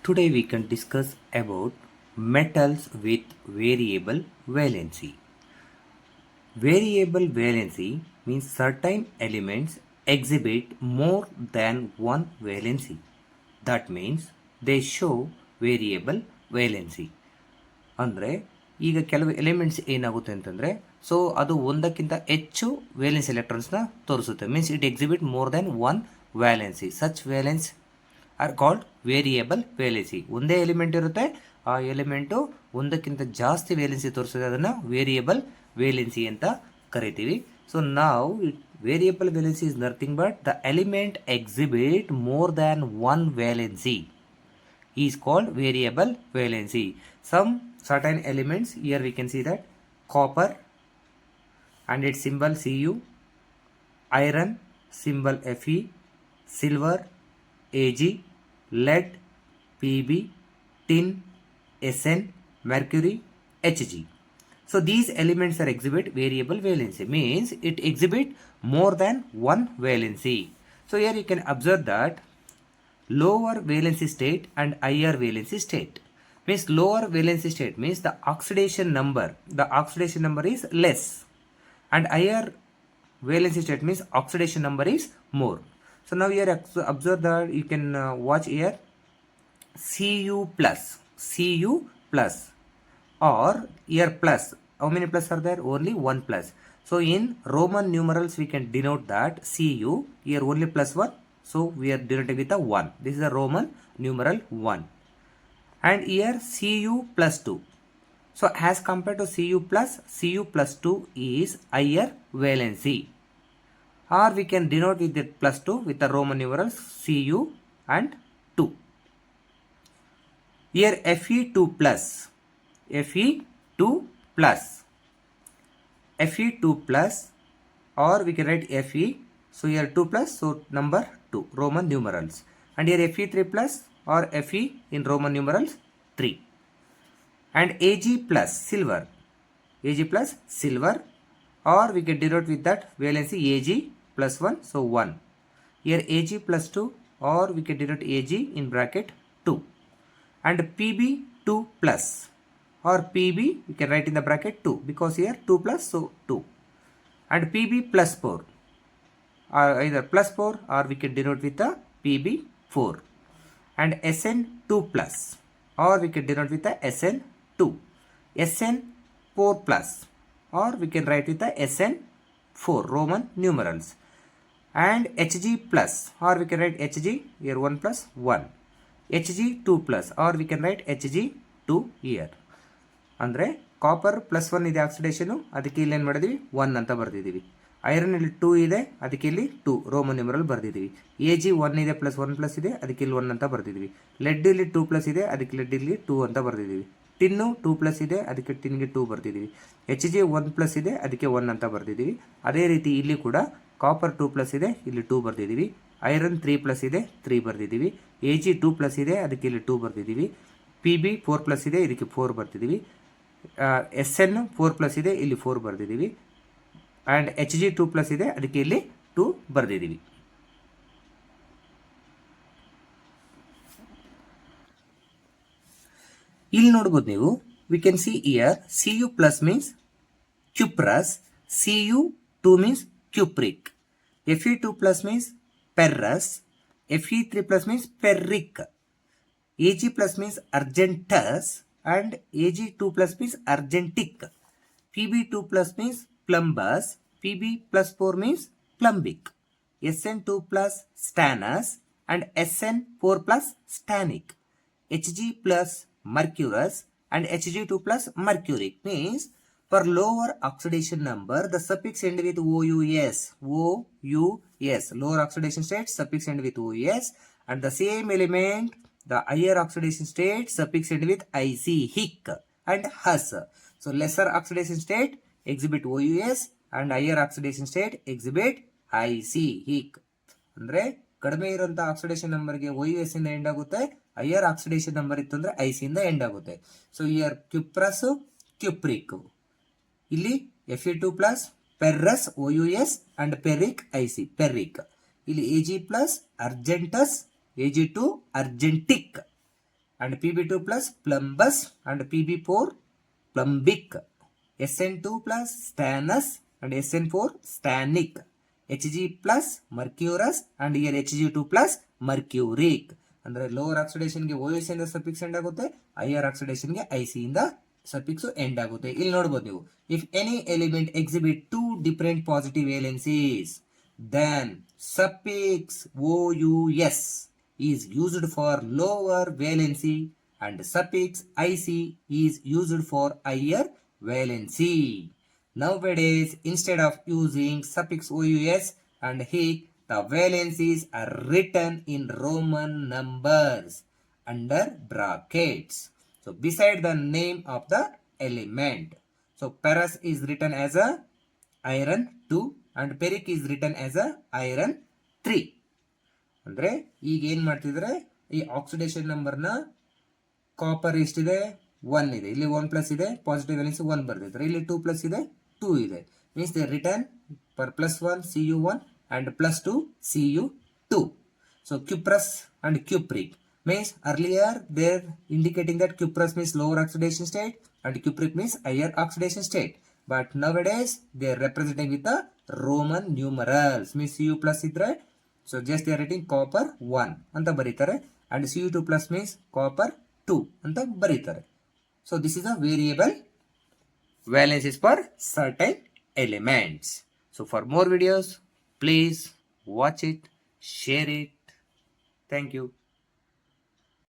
Today we can discuss about metals with variable valency. Variable valency means certain elements exhibit more than one valency. That means they show variable valency. ಅಂದರೆ ಈಗ ಕೆಲವು elements ಏನಾಗುತ್ತೆ ಅಂತಂದರೆ ಅದು ಒಂದಕ್ಕಿಂತ ಹೆಚ್ಚು valence ಎಲೆಕ್ಟ್ರಾನ್ಸ್ನ ತೋರಿಸುತ್ತೆ. Means it exhibit more than one valency. Such valence are called variable valency. ಒಂದೇ ಎಲಿಮೆಂಟ್ ಇರುತ್ತೆ, ಆ ಎಲಿಮೆಂಟು ಒಂದಕ್ಕಿಂತ ಜಾಸ್ತಿ ವೇಲೆನ್ಸಿ ತೋರಿಸುತ್ತೆ, ಅದನ್ನು ವೇರಿಯೇಬಲ್ ವೇಲೆನ್ಸಿ ಅಂತ ಕರಿತೀವಿ. ಸೊ ನಾವು variable valency is nothing but the element exhibit more than one valency is called variable valency. Some certain elements, here we can see that copper and its symbol Cu, iron symbol Fe, silver Ag, lead Pb, tin Sn, mercury Hg. So these elements are exhibit variable valency, means it exhibit more than one valency. So here you can observe that lower valency state and higher valency state. Means lower valency state means the oxidation number is less, and higher valency state means oxidation number is more. So now here observe that you can watch here Cu plus or here plus. How many plus are there? Only one plus. So in Roman numerals we can denote that Cu, here only plus 1. So we are denoting with a 1. This is a Roman numeral 1. And here Cu plus 2. So as compared to Cu plus 2 is higher valency. Or we can denote with the plus 2 with the Roman numerals Cu and 2. Here Fe2 plus. Fe2 plus, or we can write Fe. So here 2 plus, so number 2, Roman numerals. And here Fe3 plus or Fe in Roman numerals 3. And Ag plus silver, or we can denote with that valency Ag plus 1, so 1. Here Ag plus 2, or we can denote Ag in bracket 2. And Pb2 plus or Pb we can write in the bracket 2 because here 2 plus, so 2. And Pb plus 4. Either plus 4 or we can denote with the Pb4. And Sn2 plus, or we can denote with the Sn2. Sn4 plus, or we can write with the Sn4 Roman numerals. And Hg plus, or we can write Hg here 1 plus 1. Hg2 plus, or we can write Hg2 here. ಅಂದರೆ copper plus 1 ಇದೆ ಆಕ್ಸಿಡೇಷನು, ಅದಕ್ಕೆ ಇಲ್ಲಿ ಏನು ಮಾಡಿದ್ವಿ 1 ಅಂತ ಬರೆದಿದ್ದೀವಿ. Iron ಇಲ್ಲಿ 2 ಇದೆ, ಅದಕ್ಕೆ ಇಲ್ಲಿ 2 ರೋಮನ್ ನ್ಯೂಮರಲ್ ಬರೆದಿದ್ದೀವಿ. Ag 1 ಇದೆ ಪ್ಲಸ್ 1 ಪ್ಲಸ್ ಇದೆ, ಅದಕ್ಕೆ ಇಲ್ಲಿ 1 ಅಂತ ಬರೆದಿದ್ದೀವಿ. ಲೆಡ್ ಇಲ್ಲಿ 2 ಪ್ಲಸ್ ಇದೆ, ಅದಕ್ಕೆ ಲೆಡ್ ಇಲ್ಲಿ 2 ಅಂತ ಬರೆದಿದ್ದೀವಿ. ಟಿನ್ನು 2 ಪ್ಲಸ್ ಇದೆ, ಅದಕ್ಕೆ ಟಿನ್ಗೆ 2 ಬರ್ತಿದ್ದೀವಿ. Hg 1 ಪ್ಲಸ್ ಇದೆ, ಅದಕ್ಕೆ 1 ಅಂತ ಬರೆದಿದ್ದೀವಿ. ಅದೇ ರೀತಿ ಇಲ್ಲಿ ಕೂಡ ಕಾಪರ್ 2 ಪ್ಲಸ್ ಇದೆ, ಇಲ್ಲಿ 2 ಬರ್ತಿದ್ದೀವಿ. ಐರನ್ 3 ಪ್ಲಸ್ ಇದೆ, 3 ಬರ್ತಿದ್ದೀವಿ. Ag 2 ಪ್ಲಸ್ ಇದೆ, ಅದಕ್ಕೆ ಇಲ್ಲಿ 2 ಬರ್ತಿದ್ದೀವಿ. Pb 4 ಪ್ಲಸ್ ಇದೆ, ಇದಕ್ಕೆ 4 ಬರ್ತಿದ್ದೀವಿ. Sn 4 ಪ್ಲಸ್ ಇದೆ, ಇಲ್ಲಿ 4 ಬರ್ತಿದ್ದೀವಿ. ಆ್ಯಂಡ್ Hg 2 ಪ್ಲಸ್ ಇದೆ, ಅದಕ್ಕೆ ಇಲ್ಲಿ 2 ಬರೆದಿದ್ದೀವಿ. ಇಲ್ಲಿ ನೋಡ್ಬೋದು ನೀವು, we can see here Cu plus means cuprous, Cu2 means cupric, Fe2 plus means ferrous, Fe3 plus means ferric, Ag plus means argentous and Ag2 plus means argentic, Pb2 plus means plumbus, Pb plus 4 means plumbic, Sn2 plus stannous and Sn4 plus stannic, Hg plus mercurous and Hg2 plus mercuric. Means for lower oxidation number the suffix end with OUS, lower oxidation state suffix end with OUS, and the same element the higher oxidation state suffix end with IC, hic and hus. So lesser oxidation state exhibit OUS and higher oxidation state exhibit IC, hic. ಅಂದ್ರೆ ಕಡಿಮೆ ಇರುವಂತಹ oxidation ನಂಬರ್ಗೆ OUS ಇಂದ end ಆಗುತ್ತೆ, higher oxidation number ಇತ್ತು ಅಂದ್ರೆ IC ಇಂದ end ಆಗುತ್ತೆ. ಸೊ ಇಯರ್ ಕ್ಯುಪ್ರಸ್ ಕ್ಯುಪ್ರಿಕ್, ಇಲ್ಲಿ Fe2 plus ferrous OUS and ferric IC ಇಲ್ಲಿ Ag plus argentous Ag2 argentic and Pb2 plus plumbous and Pb4 plumbic, Sn2 plus stannous and Sn4 stannic, Hg plus mercurous and here Hg2 plus mercuric. ಅಂದ್ರೆ lower ಆಕ್ಸಿಡೇಷನ್ಗೆ OS ಇಂದ suffix end ಆಗುತ್ತೆ, higher ಆಕ್ಸಿಡೇಷನ್ಗೆ IC ಇಂದ suffix end ಆಗುತ್ತೆ. ಇಲ್ಲಿ ನೋಡ್ಬೋದು ನೀವು, if any element exhibit two different positive valencies then suffix OUS is used for lower valency and suffix IC is used for higher valency. Nowadays, instead of using suffix OUS and HIC, the valencies are written in Roman numbers under brackets. So, beside the name of the element. So, ferrous is written as a iron 2 and ferric is written as a iron 3. ಅಂದರೆ ಈಗ ಏನು ಮಾಡ್ತಿದ್ರೆ, ಈ oxidation ನಂಬರ್ನ copper ಎಷ್ಟಿದೆ 1 ಇದೆ, ಇಲ್ಲಿ 1 plus ಇದೆ, ಪಾಸಿಟಿವ್ ವ್ಯಾಲೆನ್ಸಿ 1 ಬರ್ದಿದ್ದಾರೆ, ಇಲ್ಲಿ 2 ಪ್ಲಸ್ ಇದೆ 2 ಇದೆ, means they return for +1 Cu1 and +2 Cu2. So cuprous and cupric means earlier they're indicating that cuprous means lower oxidation state and cupric means higher oxidation state, but nowadays they're representing with the Roman numerals, means Cu plus idre, so just they are writing copper 1 anta ಬರೀತಾರೆ and Cu2 plus means copper 2 anta ಬರೀತಾರೆ. So this is a variable valencies for certain elements. So for more videos, please watch it, share it. Thank you.